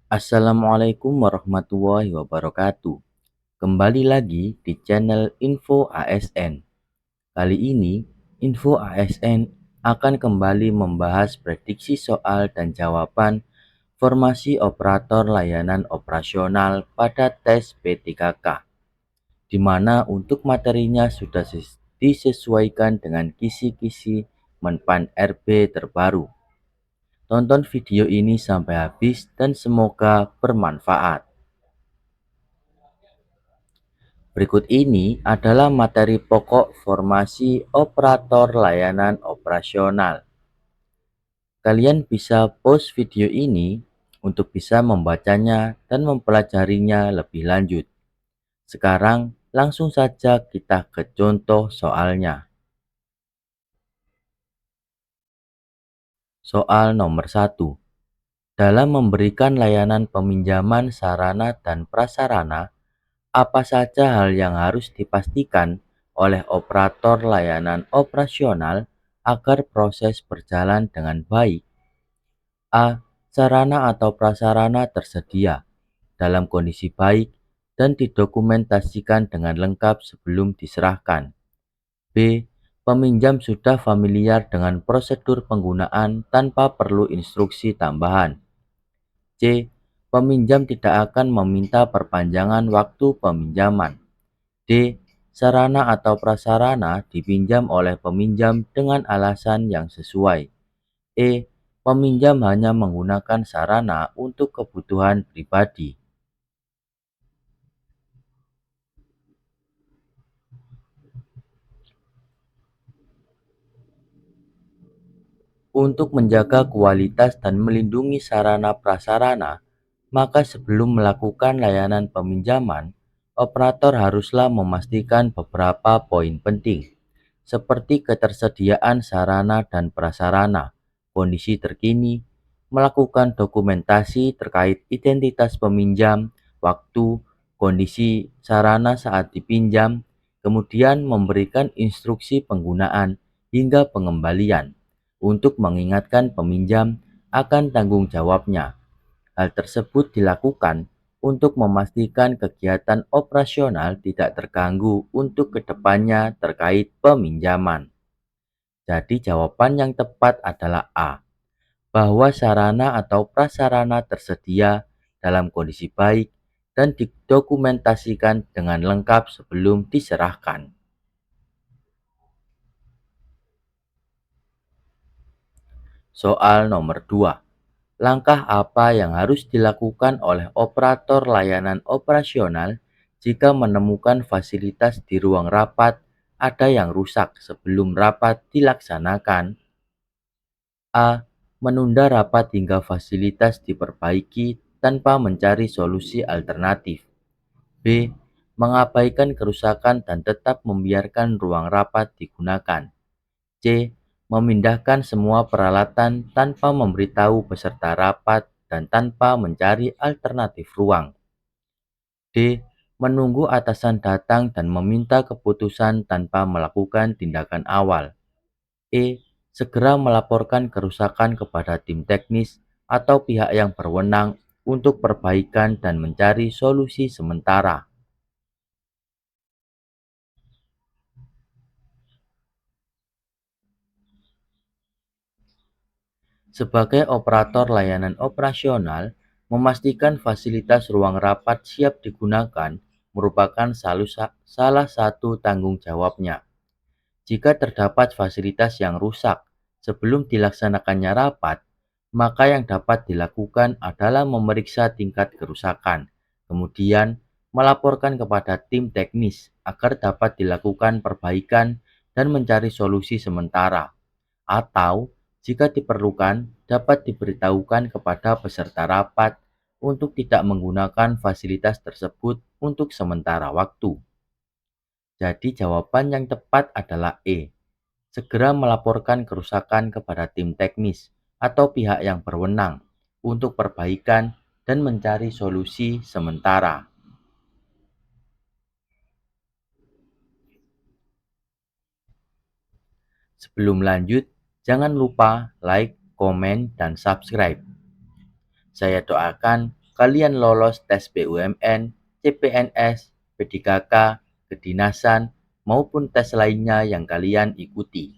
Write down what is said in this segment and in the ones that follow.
Assalamualaikum warahmatullahi wabarakatuh. Kembali lagi di channel Info ASN. Kali ini, Info ASN akan kembali membahas prediksi soal dan jawaban formasi operator layanan operasional pada tes P3K, di mana untuk materinya sudah disesuaikan dengan kisi-kisi Menpan RB terbaru. Tonton video ini sampai habis dan semoga bermanfaat. Berikut ini adalah materi pokok formasi operator layanan operasional. Kalian bisa pause video ini untuk bisa membacanya dan mempelajarinya lebih lanjut. Sekarang langsung saja kita ke contoh soalnya. Soal nomor 1. Dalam memberikan layanan peminjaman sarana dan prasarana, apa saja hal yang harus dipastikan oleh operator layanan operasional agar proses berjalan dengan baik? A. Sarana atau prasarana tersedia dalam kondisi baik dan didokumentasikan dengan lengkap sebelum diserahkan. B. Peminjam sudah familiar dengan prosedur penggunaan tanpa perlu instruksi tambahan. C. Peminjam tidak akan meminta perpanjangan waktu peminjaman. D. Sarana atau prasarana dipinjam oleh peminjam dengan alasan yang sesuai. E. Peminjam hanya menggunakan sarana untuk kebutuhan pribadi. Untuk menjaga kualitas dan melindungi sarana prasarana, maka sebelum melakukan layanan peminjaman, operator haruslah memastikan beberapa poin penting, seperti ketersediaan sarana dan prasarana, kondisi terkini, melakukan dokumentasi terkait identitas peminjam, waktu, kondisi sarana saat dipinjam, kemudian memberikan instruksi penggunaan hingga pengembalian untuk mengingatkan peminjam akan tanggung jawabnya. Hal tersebut dilakukan untuk memastikan kegiatan operasional tidak terganggu untuk kedepannya terkait peminjaman. Jadi jawaban yang tepat adalah A, bahwa sarana atau prasarana tersedia dalam kondisi baik dan didokumentasikan dengan lengkap sebelum diserahkan. Soal nomor 2. Langkah apa yang harus dilakukan oleh operator layanan operasional jika menemukan fasilitas di ruang rapat ada yang rusak sebelum rapat dilaksanakan? A. Menunda rapat hingga fasilitas diperbaiki tanpa mencari solusi alternatif. B. Mengabaikan kerusakan dan tetap membiarkan ruang rapat digunakan. C. Memindahkan semua peralatan tanpa memberitahu peserta rapat dan tanpa mencari alternatif ruang. D. Menunggu atasan datang dan meminta keputusan tanpa melakukan tindakan awal. E. Segera melaporkan kerusakan kepada tim teknis atau pihak yang berwenang untuk perbaikan dan mencari solusi sementara. Sebagai operator layanan operasional, memastikan fasilitas ruang rapat siap digunakan merupakan salah satu tanggung jawabnya. Jika terdapat fasilitas yang rusak sebelum dilaksanakannya rapat, maka yang dapat dilakukan adalah memeriksa tingkat kerusakan, kemudian melaporkan kepada tim teknis agar dapat dilakukan perbaikan dan mencari solusi sementara, atau jika diperlukan dapat diberitahukan kepada peserta rapat untuk tidak menggunakan fasilitas tersebut untuk sementara waktu. Jadi jawaban yang tepat adalah E. Segera melaporkan kerusakan kepada tim teknis atau pihak yang berwenang untuk perbaikan dan mencari solusi sementara. Sebelum lanjut, jangan lupa like, komen, dan subscribe. Saya doakan kalian lolos tes BUMN, CPNS, P3K, kedinasan, maupun tes lainnya yang kalian ikuti.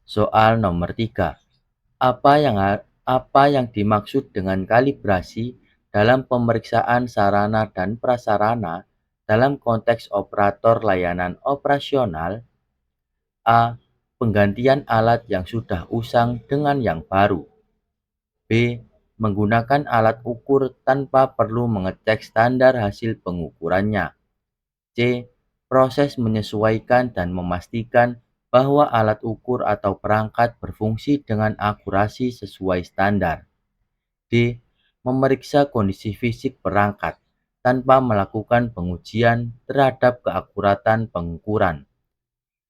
Soal nomor 3. Apa yang dimaksud dengan kalibrasi dalam pemeriksaan sarana dan prasarana dalam konteks operator layanan operasional? A. Penggantian alat yang sudah usang dengan yang baru. B. Menggunakan alat ukur tanpa perlu mengecek standar hasil pengukurannya. C. Proses menyesuaikan dan memastikan bahwa alat ukur atau perangkat berfungsi dengan akurasi sesuai standar. D. Memeriksa kondisi fisik perangkat tanpa melakukan pengujian terhadap keakuratan pengukuran.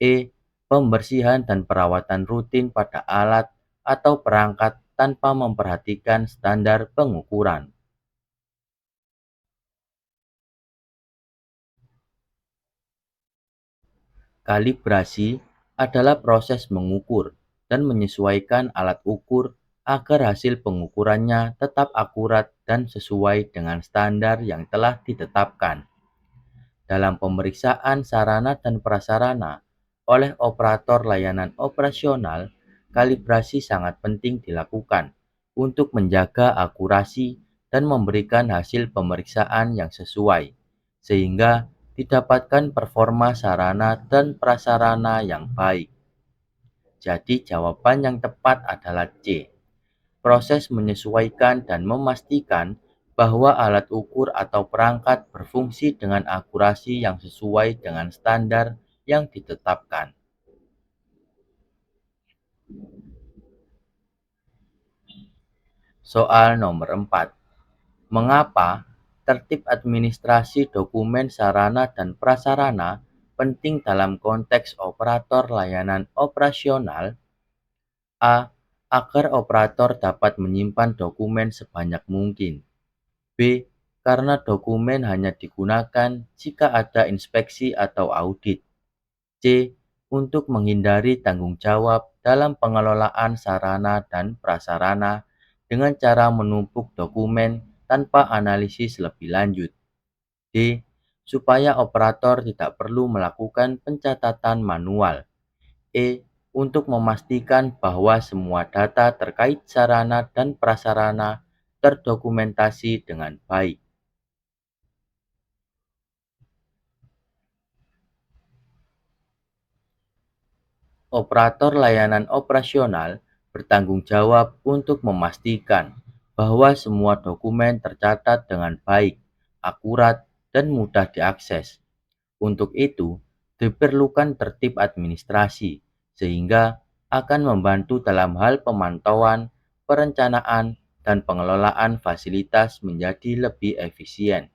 E. Pembersihan dan perawatan rutin pada alat atau perangkat tanpa memperhatikan standar pengukuran. Kalibrasi adalah proses mengukur dan menyesuaikan alat ukur agar hasil pengukurannya tetap akurat dan sesuai dengan standar yang telah ditetapkan. Dalam pemeriksaan sarana dan prasarana oleh operator layanan operasional, kalibrasi sangat penting dilakukan untuk menjaga akurasi dan memberikan hasil pemeriksaan yang sesuai, sehingga didapatkan performa sarana dan prasarana yang baik. Jadi jawaban yang tepat adalah C. Proses menyesuaikan dan memastikan bahwa alat ukur atau perangkat berfungsi dengan akurasi yang sesuai dengan standar yang ditetapkan. Soal nomor 4. Mengapa tertib administrasi dokumen sarana dan prasarana penting dalam konteks operator layanan operasional? A. Agar operator dapat menyimpan dokumen sebanyak mungkin. B. Karena dokumen hanya digunakan jika ada inspeksi atau audit. C. Untuk menghindari tanggung jawab dalam pengelolaan sarana dan prasarana dengan cara menumpuk dokumen tanpa analisis lebih lanjut. D. Supaya operator tidak perlu melakukan pencatatan manual. E. Untuk memastikan bahwa semua data terkait sarana dan prasarana terdokumentasi dengan baik. Operator layanan operasional bertanggung jawab untuk memastikan bahwa semua dokumen tercatat dengan baik, akurat, dan mudah diakses. Untuk itu, diperlukan tertib administrasi, sehingga akan membantu dalam hal pemantauan, perencanaan, dan pengelolaan fasilitas menjadi lebih efisien.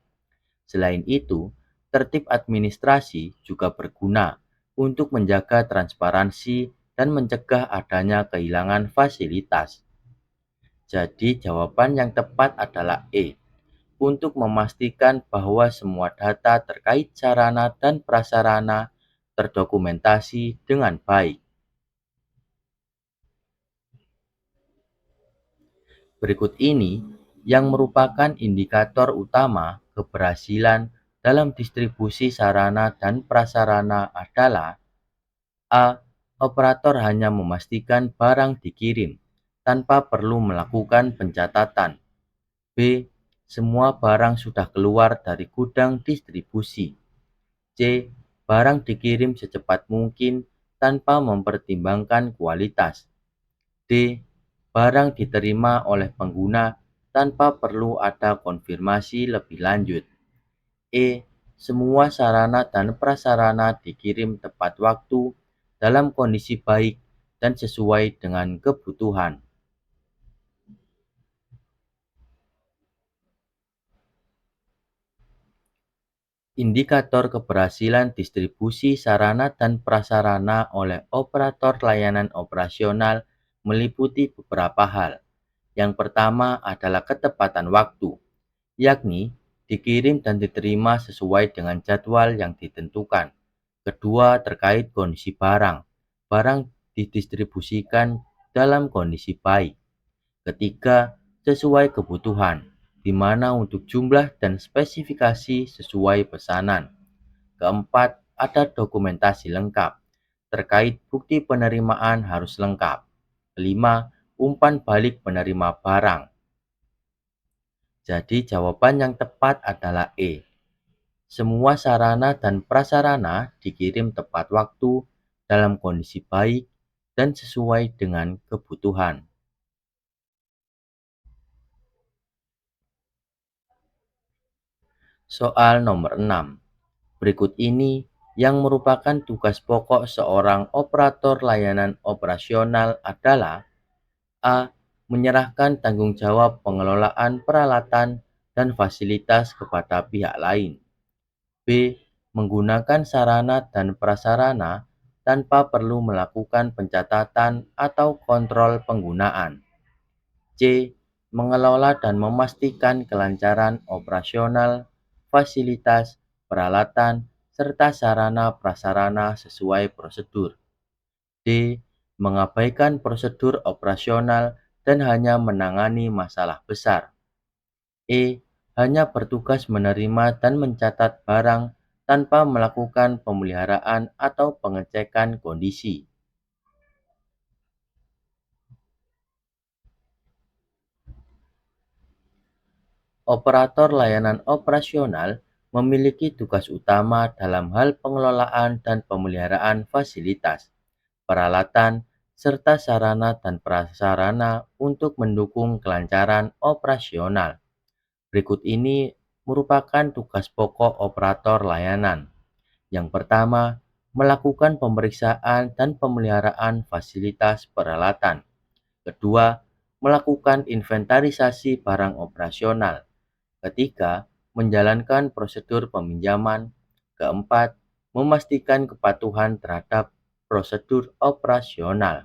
Selain itu, tertib administrasi juga berguna untuk menjaga transparansi dan mencegah adanya kehilangan fasilitas. Jadi, jawaban yang tepat adalah E, untuk memastikan bahwa semua data terkait sarana dan prasarana terdokumentasi dengan baik. Berikut ini yang merupakan indikator utama keberhasilan dalam distribusi sarana dan prasarana adalah: A. Operator hanya memastikan barang dikirim tanpa perlu melakukan pencatatan. B. Semua barang sudah keluar dari gudang distribusi. C. Barang dikirim secepat mungkin tanpa mempertimbangkan kualitas. D. Barang diterima oleh pengguna tanpa perlu ada konfirmasi lebih lanjut. E. Semua sarana dan prasarana dikirim tepat waktu, dalam kondisi baik, dan sesuai dengan kebutuhan. Indikator keberhasilan distribusi sarana dan prasarana oleh operator layanan operasional meliputi beberapa hal. Yang pertama adalah ketepatan waktu, yakni dikirim dan diterima sesuai dengan jadwal yang ditentukan. Kedua, terkait kondisi barang. Barang didistribusikan dalam kondisi baik. Ketiga, sesuai kebutuhan, di mana untuk jumlah dan spesifikasi sesuai pesanan. Keempat, ada dokumentasi lengkap. Terkait bukti penerimaan harus lengkap. Kelima, umpan balik penerima barang. Jadi jawaban yang tepat adalah E. Semua sarana dan prasarana dikirim tepat waktu, dalam kondisi baik, dan sesuai dengan kebutuhan. Soal nomor 6. Berikut ini yang merupakan tugas pokok seorang operator layanan operasional adalah: A. Menyerahkan tanggung jawab pengelolaan peralatan dan fasilitas kepada pihak lain. B. Menggunakan sarana dan prasarana tanpa perlu melakukan pencatatan atau kontrol penggunaan. C. Mengelola dan memastikan kelancaran operasional, fasilitas, peralatan, serta sarana prasarana sesuai prosedur. D. Mengabaikan prosedur operasional dan hanya menangani masalah besar. E. Hanya bertugas menerima dan mencatat barang tanpa melakukan pemeliharaan atau pengecekan kondisi. Operator layanan operasional memiliki tugas utama dalam hal pengelolaan dan pemeliharaan fasilitas, peralatan, serta sarana dan prasarana untuk mendukung kelancaran operasional. Berikut ini merupakan tugas pokok operator layanan. Yang pertama, melakukan pemeriksaan dan pemeliharaan fasilitas peralatan. Kedua, melakukan inventarisasi barang operasional. Ketiga, menjalankan prosedur peminjaman. Keempat, memastikan kepatuhan terhadap prosedur operasional.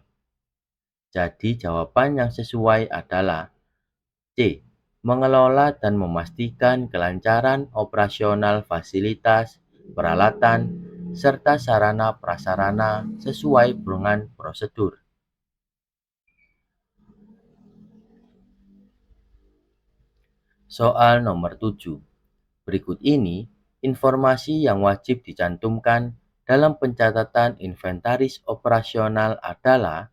Jadi jawaban yang sesuai adalah C. Mengelola dan memastikan kelancaran operasional fasilitas, peralatan, serta sarana prasarana sesuai dengan prosedur. Soal nomor 7. Berikut ini informasi yang wajib dicantumkan dalam pencatatan inventaris operasional adalah: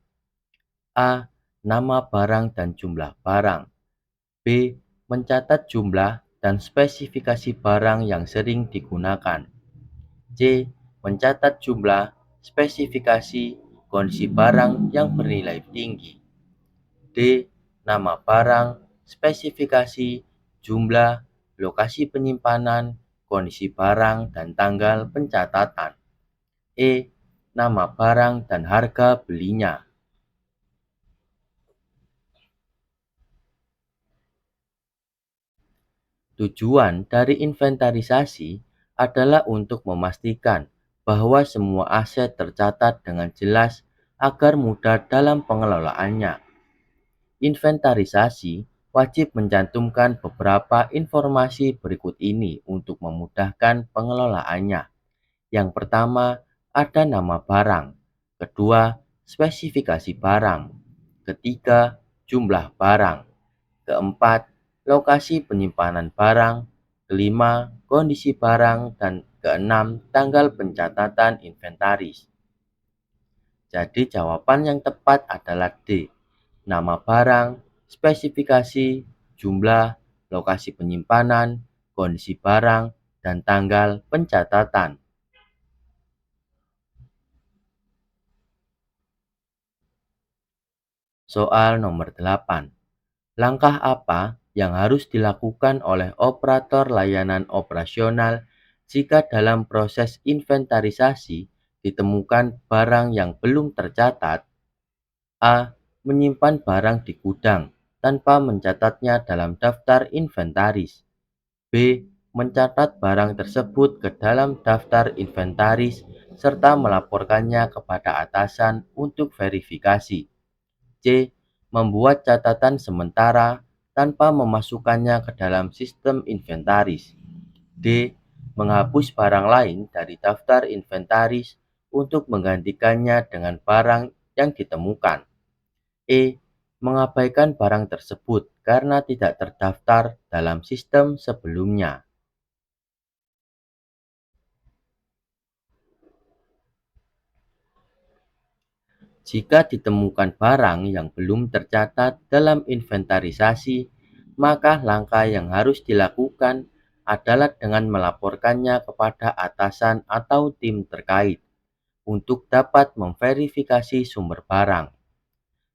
A. Nama barang dan jumlah barang. B. Mencatat jumlah dan spesifikasi barang yang sering digunakan. C. Mencatat jumlah, spesifikasi, kondisi barang yang bernilai tinggi. D. Nama barang, spesifikasi, jumlah, lokasi penyimpanan, kondisi barang, dan tanggal pencatatan. E. Nama barang dan harga belinya. Tujuan dari inventarisasi adalah untuk memastikan bahwa semua aset tercatat dengan jelas agar mudah dalam pengelolaannya. Inventarisasi wajib mencantumkan beberapa informasi berikut ini untuk memudahkan pengelolaannya. Yang pertama, ada nama barang. Kedua, spesifikasi barang. Ketiga, jumlah barang. Keempat, lokasi penyimpanan barang. Kelima, kondisi barang. Dan keenam, tanggal pencatatan inventaris. Jadi jawaban yang tepat adalah D. Nama barang, spesifikasi, jumlah, lokasi penyimpanan, kondisi barang, dan tanggal pencatatan. Soal nomor 8. Langkah apa yang harus dilakukan oleh operator layanan operasional jika dalam proses inventarisasi ditemukan barang yang belum tercatat? A. Menyimpan barang di gudang tanpa mencatatnya dalam daftar inventaris. B. Mencatat barang tersebut ke dalam daftar inventaris serta melaporkannya kepada atasan untuk verifikasi. C. Membuat catatan sementara tanpa memasukkannya ke dalam sistem inventaris. D. Menghapus barang lain dari daftar inventaris untuk menggantikannya dengan barang yang ditemukan. E. mengabaikan barang tersebut karena tidak terdaftar dalam sistem sebelumnya. Jika ditemukan barang yang belum tercatat dalam inventarisasi, maka langkah yang harus dilakukan adalah dengan melaporkannya kepada atasan atau tim terkait untuk dapat memverifikasi sumber barang.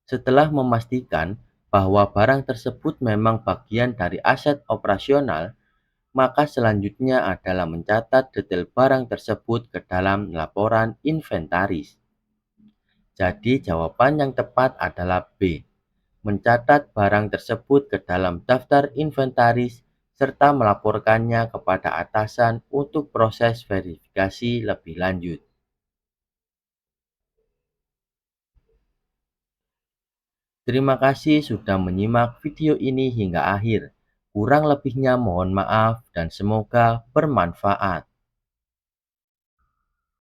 Setelah memastikan bahwa barang tersebut memang bagian dari aset operasional, maka selanjutnya adalah mencatat detail barang tersebut ke dalam laporan inventaris. Jadi jawaban yang tepat adalah B. Mencatat barang tersebut ke dalam daftar inventaris serta melaporkannya kepada atasan untuk proses verifikasi lebih lanjut. Terima kasih sudah menyimak video ini hingga akhir. Kurang lebihnya mohon maaf dan semoga bermanfaat.